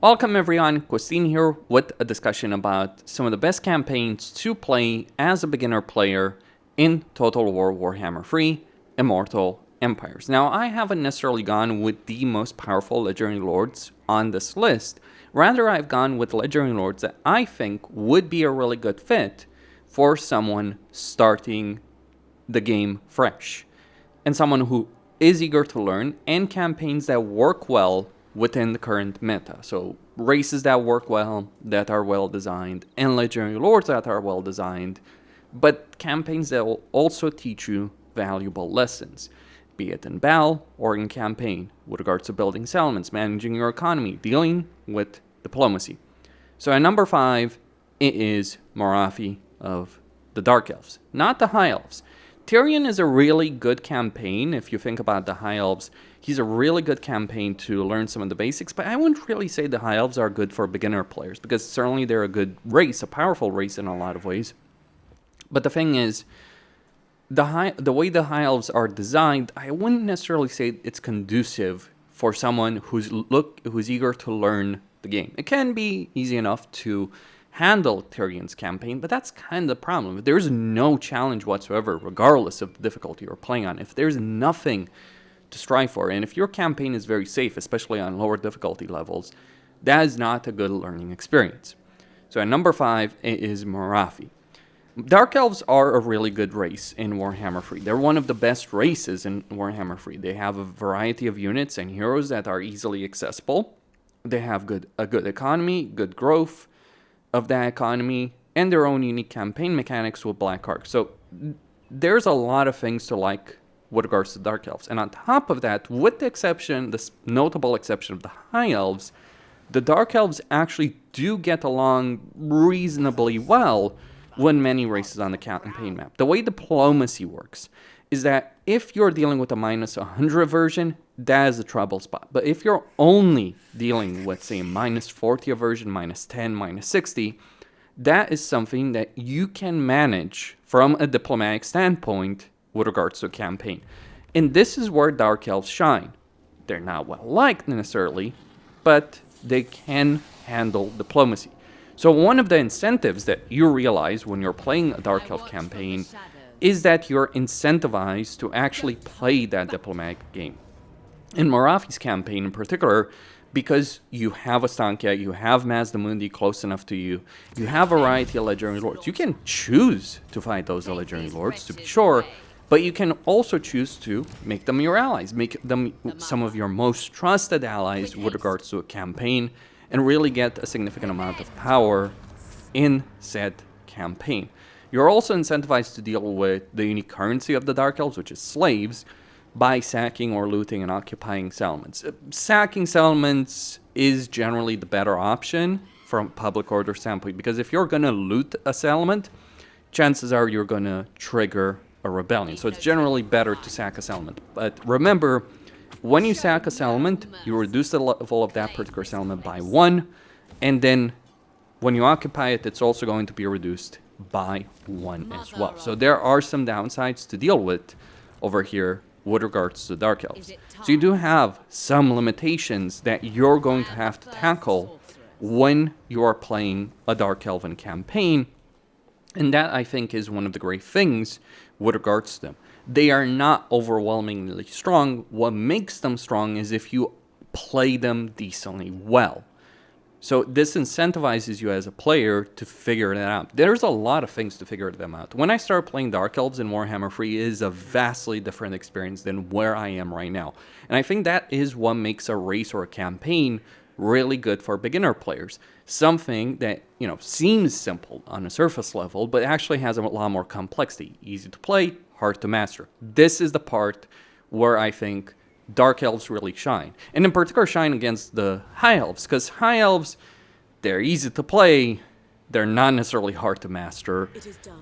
Welcome everyone, Christine here with a discussion about some of the best campaigns to play as a beginner player in Total War Warhammer 3 Immortal Empires. Now, I haven't necessarily gone with the most powerful Legendary Lords on this list. Rather, I've gone with Legendary Lords that I think would be a really good fit for someone starting the game fresh. And someone who is eager to learn and campaigns that work well within the current meta. So races that work well, that are well designed, and legendary lords that are well designed, but campaigns that will also teach you valuable lessons, be it in battle or in campaign, with regards to building settlements, managing your economy, dealing with diplomacy. So at number 5, it is Morathi of the Dark Elves, not the High Elves. Tyrion is a really good campaign. If you think about the High Elves, he's a really good campaign to learn some of the basics, but I wouldn't really say the High Elves are good for beginner players, because certainly they're a good race, a powerful race in a lot of ways. But the thing is, the way the High Elves are designed, I wouldn't necessarily say it's conducive for someone who's eager to learn the game. It can be easy enough to handle Tyrion's campaign, but that's kind of the problem. If there's no challenge whatsoever, regardless of the difficulty you're playing on, if there's nothing to strive for, and if your campaign is very safe, especially on lower difficulty levels, that is not a good learning experience. So at number 5, it is Morathi. Dark Elves are a really good race in Warhammer 3. They're one of the best races in Warhammer 3. They have a variety of units and heroes that are easily accessible. They have a good economy, good growth of that economy, and their own unique campaign mechanics with Black Ark. So there's a lot of things to like with regards to Dark Elves. And on top of that, with the exception, this notable exception of the High Elves, the Dark Elves actually do get along reasonably well with many races on the campaign map. The way diplomacy works is that if you're dealing with a minus 100 version, that is a trouble spot. But if you're only dealing with, say, minus 40 version, minus 10, minus 60, that is something that you can manage from a diplomatic standpoint with regards to a campaign. And this is where Dark Elves shine. They're not well liked necessarily, but they can handle diplomacy. So one of the incentives that you realize when you're playing a Dark Elf campaign is that you're incentivized to actually play that diplomatic game. In Morathi's campaign in particular, because you have Astankia, you have Mazdamundi close enough to you, you have a variety of legendary lords. You can choose to fight those legendary lords, to be sure, but you can also choose to make them your allies, make them some of your most trusted allies with regards to a campaign, and really get a significant amount of power in said campaign. You're also incentivized to deal with the unique currency of the Dark Elves, which is slaves, by sacking or looting and occupying settlements. Sacking settlements is generally the better option from a public order standpoint, because if you're going to loot a settlement, chances are you're going to trigger a rebellion. So it's generally better to sack a settlement. But remember, when you sack a settlement, you reduce the level of that particular settlement by 1, and then when you occupy it, it's also going to be reduced by 1 as well. So there are some downsides to deal with over here with regards to Dark Elves. So you do have some limitations that you're going to have to tackle when you are playing a Dark Elven campaign, and that I think is one of the great things with regards to them. They are not overwhelmingly strong. What makes them strong is if you play them decently well. So this incentivizes you as a player to figure that out. There's a lot of things to figure them out. When I started playing Dark Elves in Warhammer 3, it is a vastly different experience than where I am right now. And I think that is what makes a race or a campaign really good for beginner players. Something that, seems simple on a surface level, but actually has a lot more complexity. Easy to play, hard to master. This is the part where I think Dark Elves really shine, and in particular shine against the High Elves, because High Elves, they're easy to play, they're not necessarily hard to master,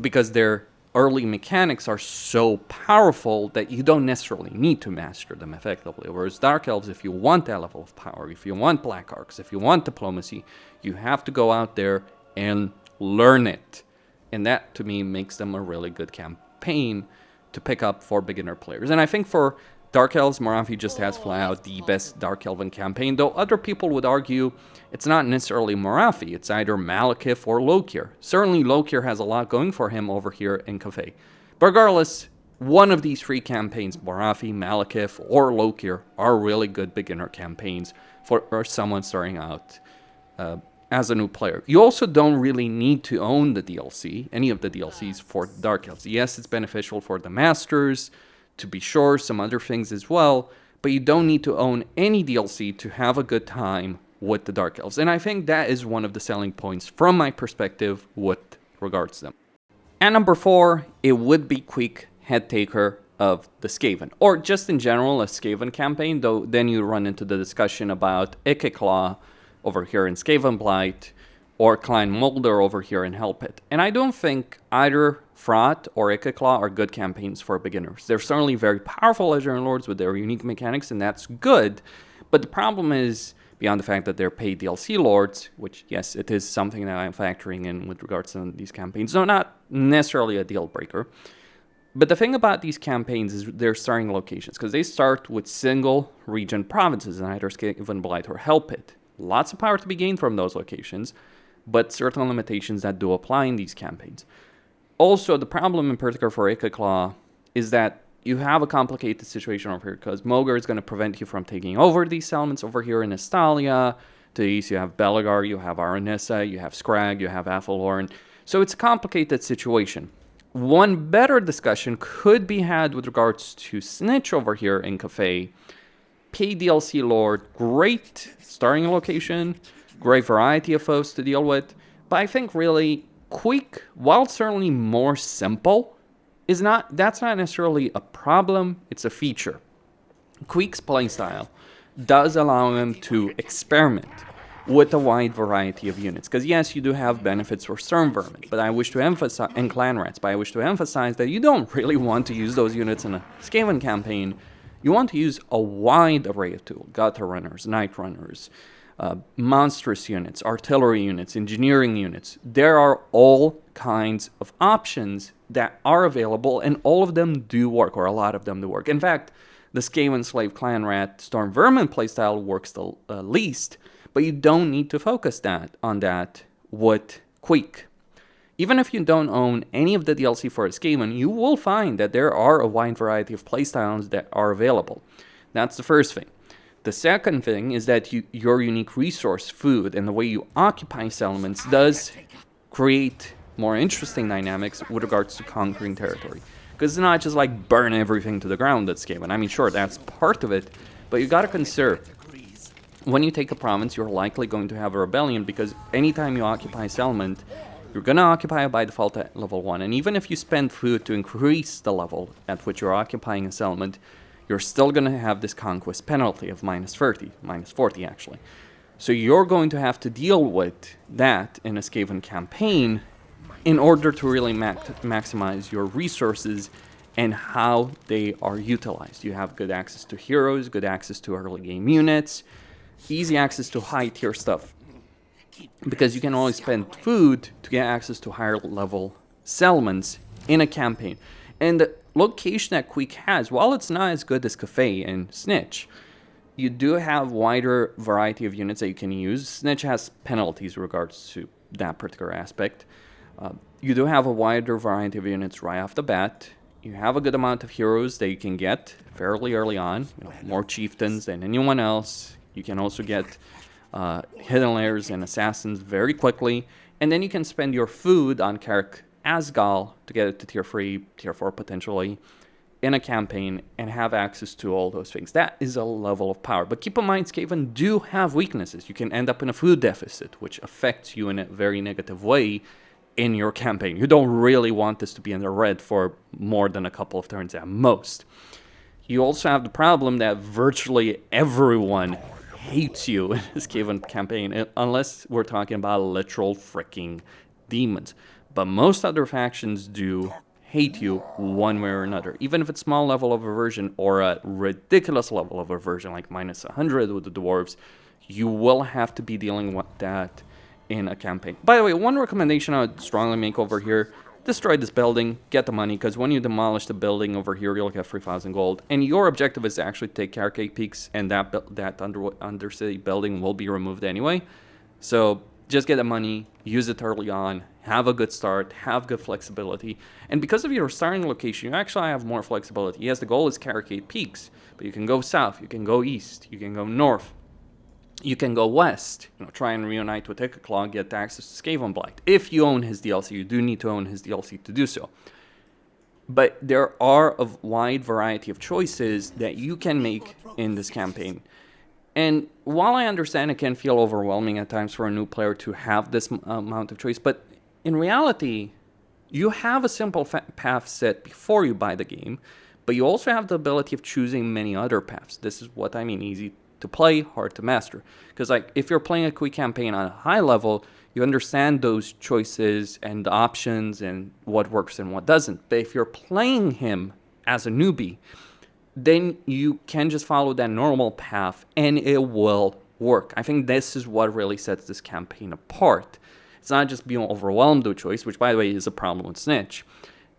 because their early mechanics are so powerful that you don't necessarily need to master them effectively. Whereas Dark Elves, if you want that level of power, if you want Black Arcs, if you want diplomacy, you have to go out there and learn it, and that to me makes them a really good campaign to pick up for beginner players. And I think for Dark Elves, Morathi just has flat out the best Dark Elven campaign, though other people would argue it's not necessarily Morathi, it's either Malekith or Lokir. Certainly Lokir has a lot going for him over here in Cathay. But regardless, one of these 3 campaigns, Morathi, Malekith, or Lokir, are really good beginner campaigns for someone starting out as a new player. You also don't really need to own the DLC, any of the DLCs for Dark Elves. Yes, it's beneficial for the Masters, to be sure, some other things as well, but you don't need to own any DLC to have a good time with the Dark Elves. And I think that is one of the selling points from my perspective with regards to them. And number 4, it would be Queek, head taker of the Skaven, or just in general a Skaven campaign, though then you run into the discussion about Ikeclaw over here in Skaven Blight, or Clan Mulder over here in Hellpit. And I don't think either Fraught or Ikeclaw are good campaigns for beginners. They're certainly very powerful Legendary Lords with their unique mechanics, and that's good, but the problem is, beyond the fact that they're paid DLC Lords, which, yes, it is something that I'm factoring in with regards to these campaigns, so not necessarily a deal breaker. But the thing about these campaigns is their starting locations, because they start with single region provinces in either Skaven Blight or Hellpit. Lots of power to be gained from those locations, but certain limitations that do apply in these campaigns. Also, the problem in particular for Ikeclaw is that you have a complicated situation over here, because Mogar is going to prevent you from taking over these settlements over here in Estalia. To the east, you have Belagar, you have Aranessa, you have Scrag, you have Athelorn. So it's a complicated situation. One better discussion could be had with regards to Snitch over here in Cathay. Paid DLC Lord, great starting location, great variety of foes to deal with, but I think really Queek, while certainly more simple, that's not necessarily a problem, it's a feature. Queek's playstyle does allow him to experiment with a wide variety of units. Because yes, you do have benefits for Storm Vermin, but I wish to emphasize, and Clan Rats, but I wish to emphasize that you don't really want to use those units in a Skaven campaign. You want to use a wide array of tools, Gutter Runners, Night Runners, monstrous units, artillery units, engineering units. There are all kinds of options that are available, and all of them do work, or a lot of them do work. In fact, the Skaven Slave Clan Rat Storm Vermin playstyle works the least, but you don't need to focus on that with Queek. Even if you don't own any of the DLC for a Skaven, you will find that there are a wide variety of playstyles that are available. That's the first thing. The second thing is that your unique resource, food, and the way you occupy settlements does create more interesting dynamics with regards to conquering territory. Because it's not just like burn everything to the ground that's Skaven. I mean, sure, that's part of it, but you gotta consider, when you take a province, you're likely going to have a rebellion, because anytime you occupy a settlement, you're gonna occupy it by default at level 1. And even if you spend food to increase the level at which you're occupying a settlement, you're still going to have this conquest penalty of minus 40 actually. So you're going to have to deal with that in a Skaven campaign in order to really maximize your resources and how they are utilized. You have good access to heroes, good access to early game units, easy access to high tier stuff, because you can always spend food to get access to higher level settlements in a campaign. And the location that Queek has, while it's not as good as Cathay and Snitch, you do have wider variety of units that you can use. Snitch has penalties in regards to that particular aspect. You do have a wider variety of units right off the bat. You have a good amount of heroes that you can get fairly early on, more chieftains than anyone else. You can also get hidden layers and assassins very quickly, and then you can spend your food on Carrick Asgal to get it to tier 3, tier 4 potentially, in a campaign, and have access to all those things. That is a level of power. But keep in mind, Skaven do have weaknesses. You can end up in a food deficit, which affects you in a very negative way in your campaign. You don't really want this to be in the red for more than a couple of turns at most. You also have the problem that virtually everyone hates you in this Skaven campaign, unless we're talking about literal freaking demons. But most other factions do hate you one way or another. Even if it's small level of aversion or a ridiculous level of aversion, like minus 100 with the Dwarves, you will have to be dealing with that in a campaign. By the way, one recommendation I would strongly make over here, destroy this building, get the money, because when you demolish the building over here, you'll get 3,000 gold. And your objective is to actually take Carcade Peaks, and that undercity building will be removed anyway. So just get the money, use it early on, have a good start, have good flexibility. And because of your starting location, you actually have more flexibility. Yes, the goal is Carcade Peaks, but you can go south, you can go east, you can go north. You can go west, try and reunite with Ickaclaw, get access to Skaven Blight. If you own his DLC, you do need to own his DLC to do so. But there are a wide variety of choices that you can make in this campaign. And while I understand it can feel overwhelming at times for a new player to have this amount of choice, but in reality, you have a simple path set before you buy the game, but you also have the ability of choosing many other paths. This is what I mean, easy to play, hard to master. Because if you're playing a Queek campaign on a high level, you understand those choices and options and what works and what doesn't. But if you're playing him as a newbie, then you can just follow that normal path and it will work. I think this is what really sets this campaign apart. It's not just being overwhelmed with choice, which by the way is a problem with Snitch.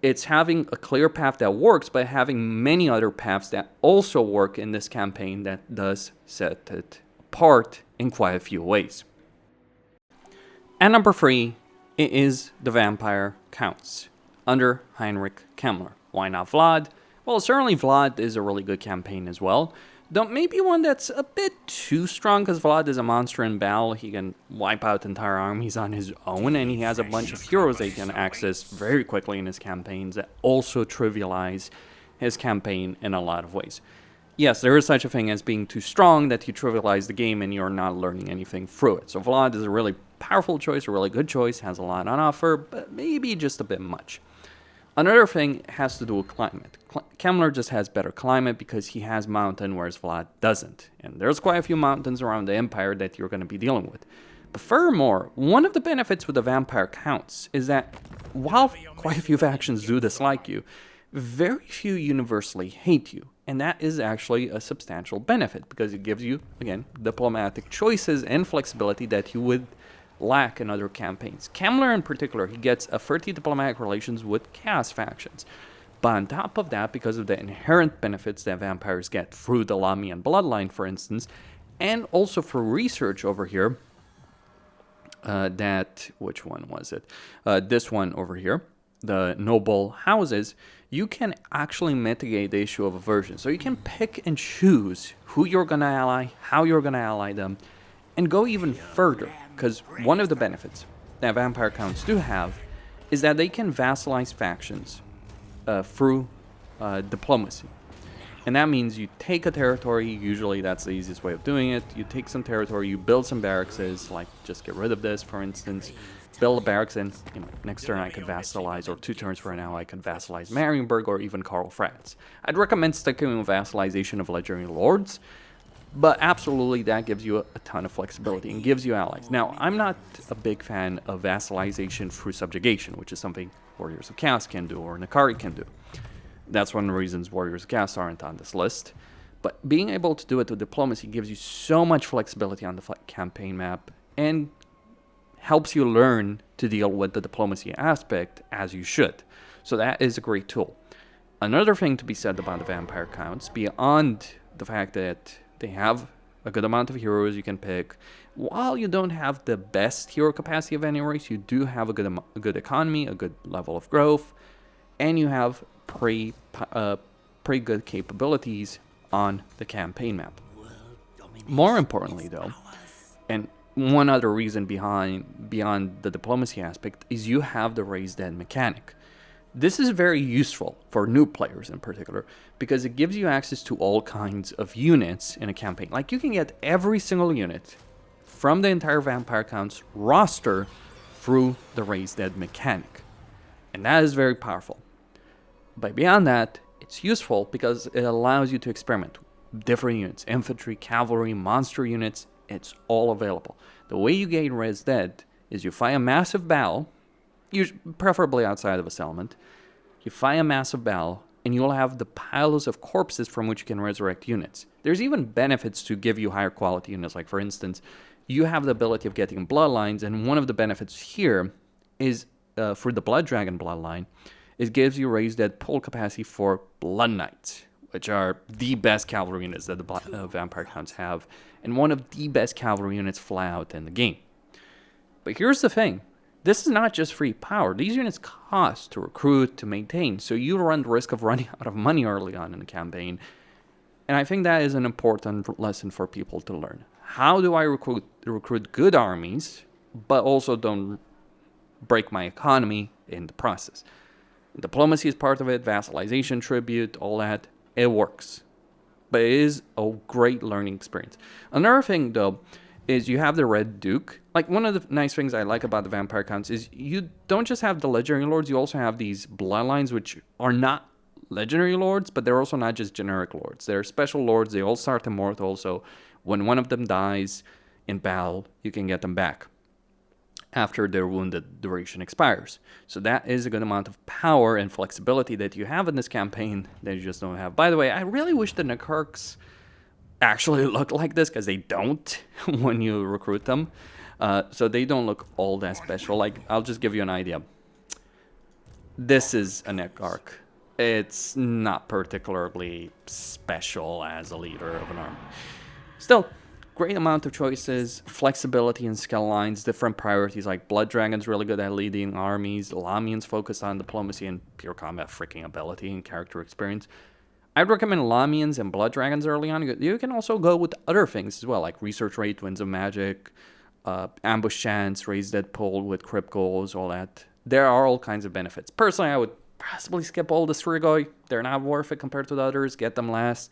It's having a clear path that works, but having many other paths that also work in this campaign that does set it apart in quite a few ways. At number 3, it is the Vampire Counts, under Heinrich Kemmler. Why not Vlad? Well, certainly Vlad is a really good campaign as well. Though maybe one that's a bit too strong, because Vlad is a monster in battle. He can wipe out entire armies on his own, and he has a bunch of heroes that he can access very quickly in his campaigns that also trivialize his campaign in a lot of ways. Yes, there is such a thing as being too strong that you trivialize the game and you're not learning anything through it. So Vlad is a really powerful choice, a really good choice, has a lot on offer, but maybe just a bit much. Another thing has to do with climate. Kemmler just has better climate because he has mountain, whereas Vlad doesn't. And there's quite a few mountains around the Empire that you're going to be dealing with. But furthermore, one of the benefits with the Vampire Counts is that while quite a few factions do dislike you, very few universally hate you. And that is actually a substantial benefit because it gives you, again, diplomatic choices and flexibility that you would lack in other campaigns. Kemmler in particular, he gets a 30 diplomatic relations with Chaos factions. But on top of that, because of the inherent benefits that vampires get through the Lamian bloodline, for instance, and also for research over here, which one was it? This one over here, the noble houses, you can actually mitigate the issue of aversion. So you can pick and choose who you're going to ally, how you're going to ally them, and go even further. Because one of the benefits that Vampire Counts do have is that they can vassalize factions through diplomacy. And that means you take a territory, usually that's the easiest way of doing it. You take some territory, you build some barracks, like just get rid of this, for instance. Build a barracks and, next turn I could vassalize, or 2 turns from now I could vassalize Marienburg or even Karl, Franz. I'd recommend sticking with vassalization of legendary lords. But absolutely, that gives you a ton of flexibility and gives you allies. Now, I'm not a big fan of vassalization through subjugation, which is something Warriors of Chaos can do or Nakari can do. That's one of the reasons Warriors of Chaos aren't on this list. But being able to do it with diplomacy gives you so much flexibility on the campaign map and helps you learn to deal with the diplomacy aspect as you should. So that is a great tool. Another thing to be said about the Vampire Counts, beyond the fact that they have a good amount of heroes you can pick. While you don't have the best hero capacity of any race, you do have a good economy, a good level of growth, and you have pretty good capabilities on the campaign map. More importantly, though, and one other reason beyond the diplomacy aspect is you have the raise dead mechanic. This is very useful for new players in particular because it gives you access to all kinds of units in a campaign. Like you can get every single unit from the entire Vampire Counts roster through the Raise Dead mechanic. And that is very powerful. But beyond that, it's useful because it allows you to experiment with different units, infantry, cavalry, monster units. It's all available. The way you gain Raise Dead is you fight a massive battle, preferably outside of a settlement. You fight a massive battle, and you'll have the piles of corpses from which you can resurrect units. There's even benefits to give you higher quality units, like for instance, you have the ability of getting bloodlines, and one of the benefits here is for the Blood Dragon bloodline, it gives you raised that pull capacity for Blood Knights, which are the best cavalry units that the Vampire Counts have, and one of the best cavalry units flat out in the game. But here's the thing. This is not just free power. These units cost to recruit, to maintain, so you run the risk of running out of money early on in the campaign. And I think that is an important lesson for people to learn. How do I recruit good armies, but also don't break my economy in the process? Diplomacy is part of it, vassalization, tribute, all that. It works. But it is a great learning experience. Another thing, though, is you have the Red Duke. Like, one of the nice things I like about the Vampire Counts is you don't just have the Legendary Lords, you also have these Bloodlines, which are not Legendary Lords, but they're also not just generic Lords. They're special Lords, they all start immortal, so when one of them dies in battle, you can get them back after their wounded duration expires. So that is a good amount of power and flexibility that you have in this campaign that you just don't have. By the way, I really wish the Necrarchs actually look like this, because they don't when you recruit them. So they don't look all that special. Like, I'll just give you an idea. This is a Necrarch. It's not particularly special as a leader of an army. Still, great amount of choices, flexibility in skill lines, different priorities, like Blood Dragon's really good at leading armies, Lamian's focused on diplomacy and pure combat freaking ability and character experience. I'd recommend Lamians and Blood Dragons early on. You can also go with other things as well, like Research Rate, Winds of Magic, Ambush Chance, Raise Dead Pull with Crypt Goals, all that. There are all kinds of benefits. Personally, I would possibly skip all the Strigoi. They're not worth it compared to the others. Get them last.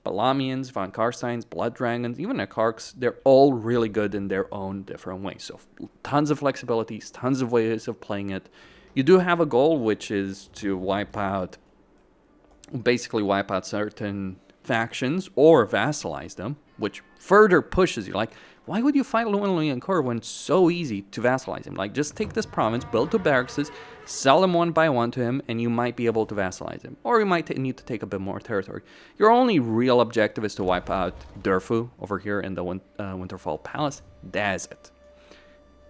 But Lamians, Von Karsteins, Blood Dragons, even Necrarchs, they're all really good in their own different ways. So tons of flexibilities, tons of ways of playing it. You do have a goal, which is to basically wipe out certain factions or vassalize them, which further pushes you. Like, why would you fight Llewellyn and Core when it's so easy to vassalize him? Like, just take this province, build 2 barracks, sell them one by one to him, and you might be able to vassalize him. Or you might need to take a bit more territory. Your only real objective is to wipe out Durfu over here in the Winterfell Palace. That's it.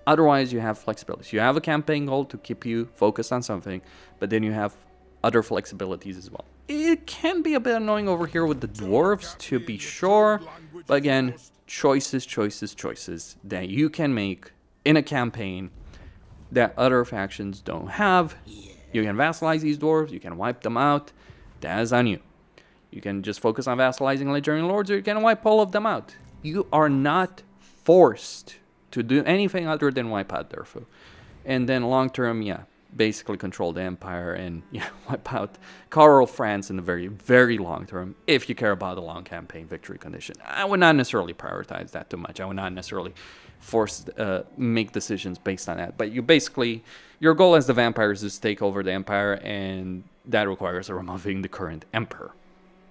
Otherwise, you have flexibilities. You have a campaign goal to keep you focused on something, but then you have other flexibilities as well. It can be a bit annoying over here with the Dwarfs, to be sure. But again, choices that you can make in a campaign that other factions don't have. You can vassalize these Dwarves, you can wipe them out. That is on you. You can just focus on vassalizing Legendary Lords, or you can wipe all of them out. You are not forced to do anything other than wipe out Durfu. And then long term, basically control the Empire and wipe out Karl, Franz in the very, very long term, if you care about the long campaign victory condition. I would not necessarily prioritize that too much. I would not necessarily make decisions based on that. But your goal as the vampires is to take over the Empire, and that requires removing the current Emperor.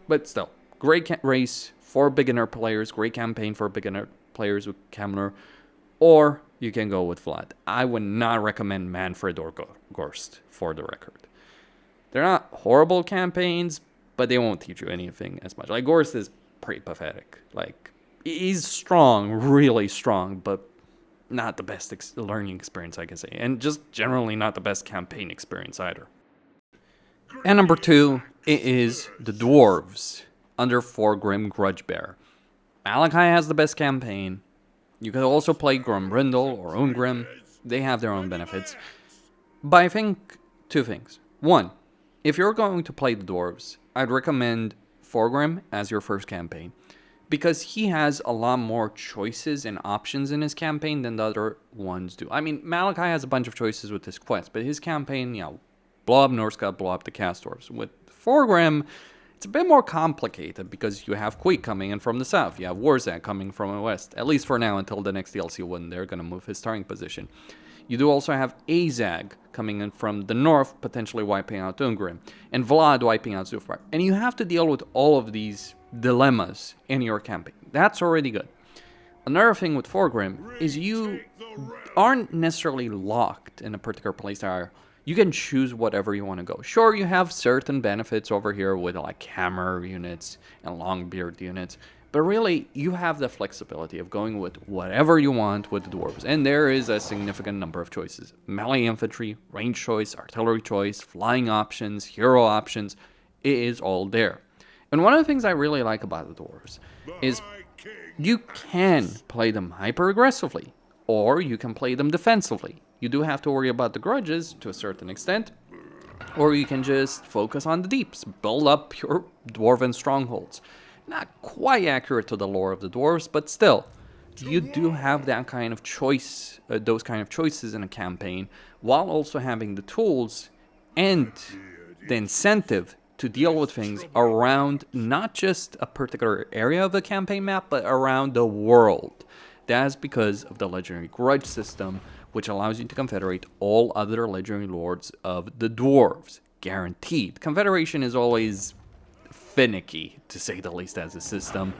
But still, great race for beginner players, great campaign for beginner players with Kemmler, or you can go with Vlad. I would not recommend Manfred or Gorst, for the record. They're not horrible campaigns, but they won't teach you anything as much. Like, Gorst is pretty pathetic. Like, he's strong, really strong, but not the best learning experience, I can say. And just generally not the best campaign experience either. And number 2, it is the Dwarves, under Thorgrim Grudgebearer. Malachi has the best campaign. You could also play Grombrindle or Ungrim. They have their own benefits. But I think 2 things. 1, if you're going to play the Dwarves, I'd recommend Thorgrim as your first campaign, because he has a lot more choices and options in his campaign than the other ones do. I mean, Malachi has a bunch of choices with his quest, but his campaign, blow up Norsca, blow up the Cast Dwarves. With Thorgrim, it's a bit more complicated, because you have Queek coming in from the south, you have Warzak coming from the west, at least for now, until the next DLC when they're going to move his starting position. You do also have Azag coming in from the north, potentially wiping out Ungrim, and Vlad wiping out Zufar. And you have to deal with all of these dilemmas in your campaign. That's already good. Another thing with Thorgrim is you aren't necessarily locked in a particular playstyle. You can choose whatever you want to go. Sure, you have certain benefits over here with like hammer units and longbeard units, But really, you have the flexibility of going with whatever you want with the dwarves. And there is a significant number of choices. Melee infantry, range choice, artillery choice, flying options, hero options. It is all there. And one of the things I really like about the dwarves is you can play them hyper aggressively, or you can play them defensively. You do have to worry about the grudges to a certain extent, or you can just focus on the deeps, build up your dwarven strongholds. Not quite accurate to the lore of the dwarves, but still, you do have that kind of choice, those kind of choices in a campaign, while also having the tools and the incentive to deal with things around not just a particular area of the campaign map, but around the world. That's because of the legendary grudge system, which allows you to confederate all other legendary lords of the dwarves. Guaranteed. Confederation is always finicky, to say the least, as a system.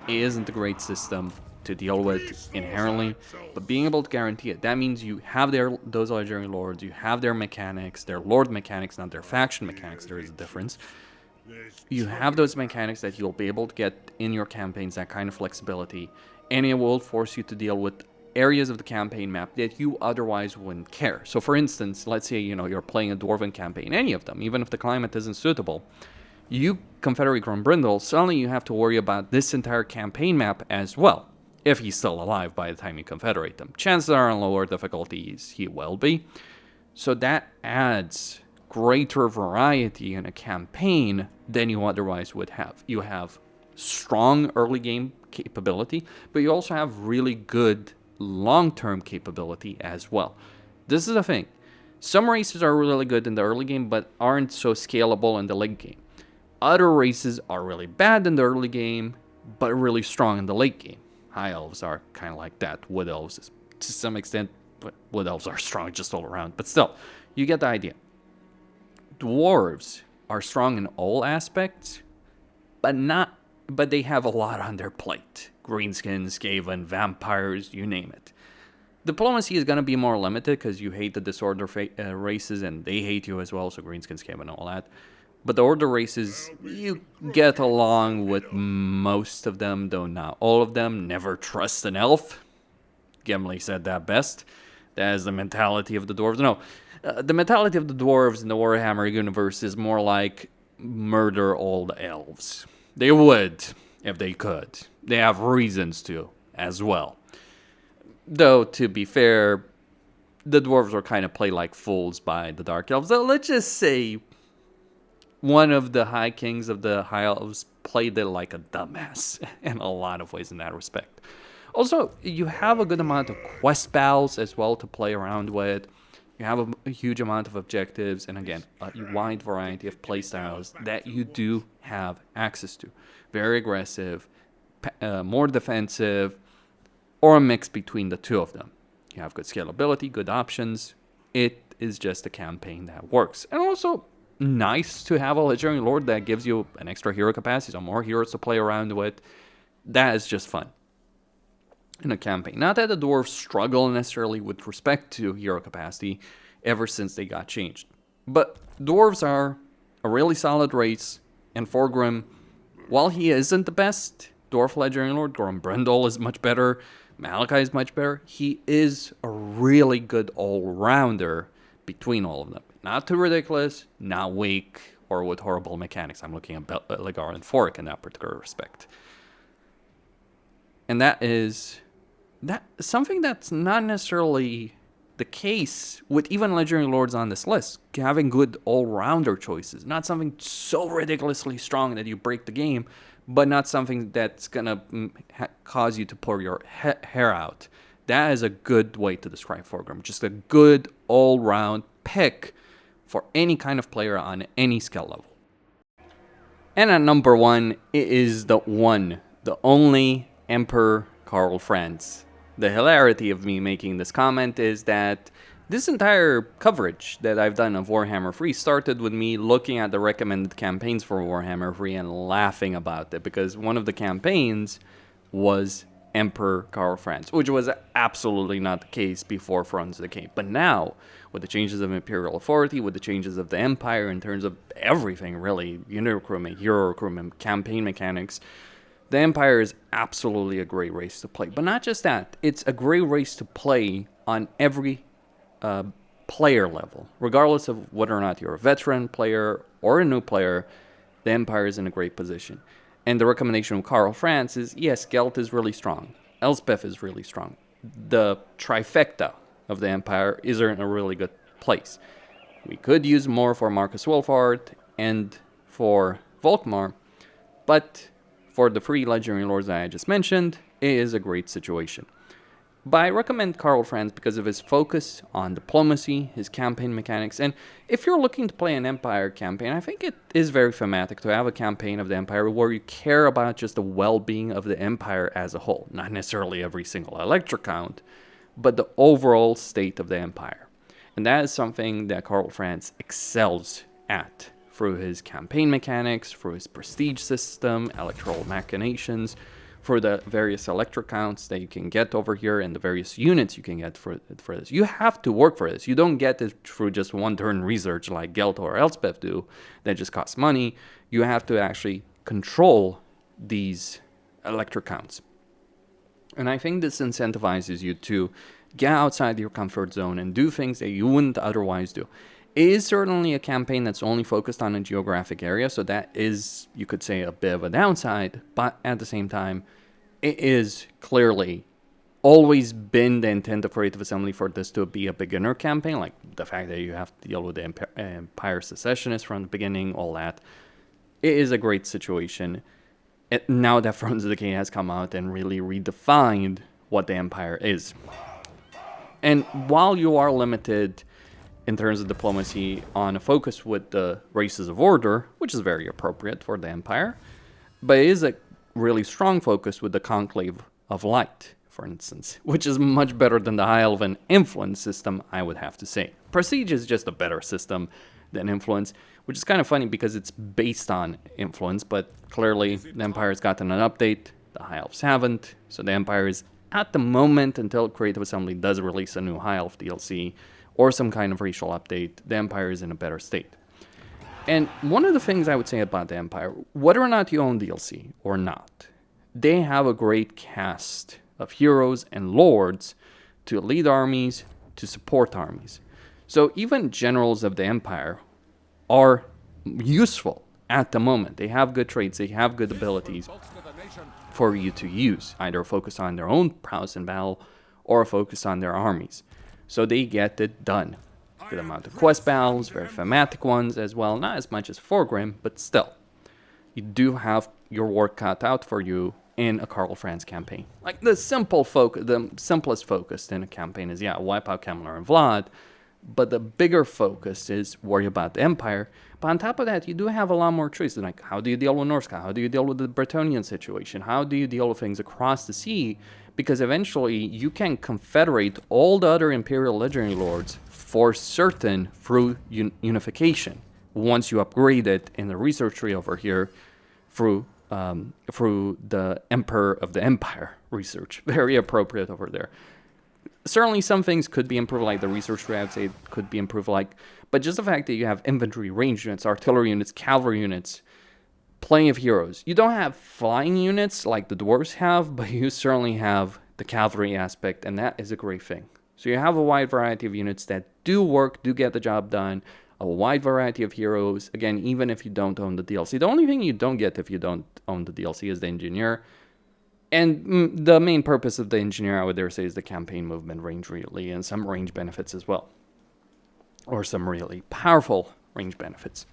It isn't a great system to deal with inherently, but being able to guarantee it, that means you have those legendary lords, you have their mechanics, their lord mechanics, not their faction mechanics. There is a difference. You have those mechanics that you'll be able to get in your campaigns, that kind of flexibility, and it will force you to deal with areas of the campaign map that you otherwise wouldn't care. So for instance, let's say you're playing a dwarven campaign, any of them, even if the climate isn't suitable, you confederate Grombrindle, suddenly you have to worry about this entire campaign map as well, if he's still alive by the time you confederate them. Chances are on lower difficulties he will be. So that adds greater variety in a campaign than you otherwise would have. You have strong early game capability, but you also have really good long-term capability as well. This is the thing. Some races are really good in the early game, but aren't so scalable in the late game. Other races are really bad in the early game, but really strong in the late game. High Elves are kind of like that. Wood Elves is to some extent, but Wood Elves are strong just all around. But still, you get the idea. Dwarves are strong in all aspects, but they have a lot on their plate. Greenskins, Skaven, vampires, you name it. Diplomacy is going to be more limited because you hate the disorder races and they hate you as well, so Greenskins, Skaven, and all that. But the order races, you get along with most of them, though not all of them. Never trust an elf. Gimli said that best. That is the mentality of the dwarves. No, the mentality of the dwarves in the Warhammer universe is more like murder all the elves. They would, if they could. They have reasons to, as well. Though, to be fair, the dwarves were kind of played like fools by the Dark Elves. So let's just say one of the High Kings of the High Elves played it like a dumbass in a lot of ways in that respect. Also, you have a good amount of quest battles as well to play around with. You have a huge amount of objectives, and again, a wide variety of playstyles that you do have access to. Very aggressive, more defensive, or a mix between the two of them. You have good scalability, good options. It is just a campaign that works. And also, nice to have a legendary lord that gives you an extra hero capacity, so more heroes to play around with. That is just fun in a campaign. Not that the dwarves struggle necessarily with respect to hero capacity ever since they got changed, but dwarves are a really solid race, and Thorgrim, while he isn't the best dwarf legendary lord, Grombrindle is much better, Malachi is much better, he is a really good all-rounder between all of them. Not too ridiculous, not weak, or with horrible mechanics. I'm looking at Ligar and Fork in that particular respect. And that is something that's not necessarily the case with even legendary lords on this list. Having good all-rounder choices. Not something so ridiculously strong that you break the game, but not something that's going to cause you to pull your hair out. That is a good way to describe Thorgrim. Just a good all-round pick for any kind of player on any skill level. And at number 1, it is the only Emperor Karl Franz. The hilarity of me making this comment is that this entire coverage that I've done of Warhammer 3 started with me looking at the recommended campaigns for Warhammer 3 and laughing about it, because one of the campaigns was Emperor Karl Franz, which was absolutely not the case before Franz came. But now, with the changes of Imperial Authority, with the changes of the Empire in terms of everything really, unit recruitment, hero recruitment, campaign mechanics, The Empire is absolutely a great race to play. But not just that, it's a great race to play on every player level. Regardless of whether or not you're a veteran player or a new player, the Empire is in a great position. And the recommendation of Karl Franz is, yes, Gelt is really strong. Elspeth is really strong. The trifecta of the Empire is in a really good place. We could use more for Marcus Wolfhard and for Volkmar, but for the 3 legendary lords that I just mentioned, it is a great situation. But I recommend Karl Franz because of his focus on diplomacy, his campaign mechanics, and if you're looking to play an Empire campaign, I think it is very thematic to have a campaign of the Empire where you care about just the well-being of the Empire as a whole. Not necessarily every single elector count, but the overall state of the Empire. And that is something that Karl Franz excels at through his campaign mechanics, through his prestige system, electoral machinations, for the various elector counts that you can get over here and the various units you can get for this. You have to work for this. You don't get it through just one-turn research like Gelt or Elspeth do that just costs money. You have to actually control these elector counts. And I think this incentivizes you to get outside your comfort zone and do things that you wouldn't otherwise do. It is certainly a campaign that's only focused on a geographic area, so that is, you could say, a bit of a downside, but at the same time, it is clearly always been the intent of Creative Assembly for this to be a beginner campaign, like the fact that you have to deal with the Empire Secessionists from the beginning, all that. It is a great situation. Now that Thrones of the King has come out and really redefined what the Empire is. And while you are limited in terms of diplomacy on a focus with the races of order, which is very appropriate for the Empire, but it is a really strong focus with the Conclave of Light, for instance, which is much better than the High Elven Influence system, I would have to say. Prestige is just a better system than Influence, which is kind of funny because it's based on Influence, but clearly the Empire's gotten an update, the High Elves haven't, so the Empire is, at the moment, until Creative Assembly does release a new High Elf DLC, or some kind of racial update, the Empire is in a better state. And one of the things I would say about the Empire, whether or not you own DLC or not, they have a great cast of heroes and lords to lead armies, to support armies. So even generals of the Empire are useful at the moment. They have good traits, they have good abilities for you to use, either focus on their own prowess in battle or focus on their armies. So they get it done. Good amount of quest battles, very thematic ones as well. Not as much as Thorgrim, but still. You do have your work cut out for you in a Karl Franz campaign. Like the simplest focus in a campaign is, yeah, wipe out Kemmler and Vlad. But the bigger focus is worry about the Empire. But on top of that, you do have a lot more choices. Like, how do you deal with Norska? How do you deal with the Bretonnian situation? How do you deal with things across the sea? Because eventually, you can confederate all the other Imperial Legendary Lords for certain through unification. Once you upgrade it in the research tree over here through the Emperor of the Empire research. Very appropriate over there. Certainly some things could be improved, like the research tree, I would say could be improved, but just the fact that you have infantry, range units, artillery units, cavalry units, plenty of heroes. You don't have flying units like the Dwarfs have, but you certainly have the cavalry aspect, and that is a great thing. So you have a wide variety of units that do work, do get the job done, a wide variety of heroes, again, even if you don't own the DLC. The only thing you don't get if you don't own the DLC is the engineer. And the main purpose of the engineer, I would dare say, is the campaign movement range, really, and some range benefits as well. Or some really powerful range benefits.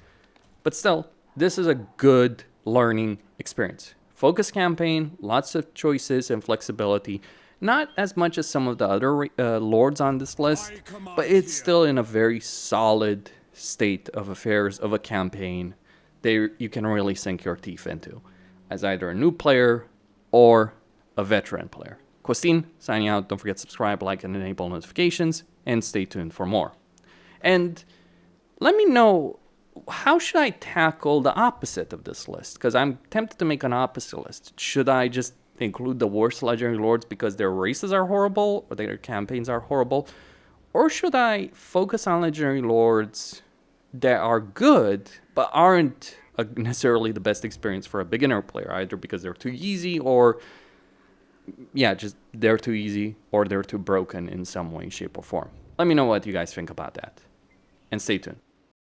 But still, this is a good learning experience. Focus campaign, lots of choices and flexibility. Not as much as some of the other lords on this list, but it's still in a very solid state of affairs of a campaign that you can really sink your teeth into as either a new player or a veteran player. Costin, signing out. Don't forget to subscribe, like, and enable notifications, and stay tuned for more. And let me know, how should I tackle the opposite of this list? Because I'm tempted to make an opposite list. Should I just include the worst legendary lords because their races are horrible or their campaigns are horrible? Or should I focus on legendary lords that are good but aren't necessarily the best experience for a beginner player, either because they're too easy or, yeah, just they're too easy or they're too broken in some way, shape, or form. Let me know what you guys think about that. And stay tuned.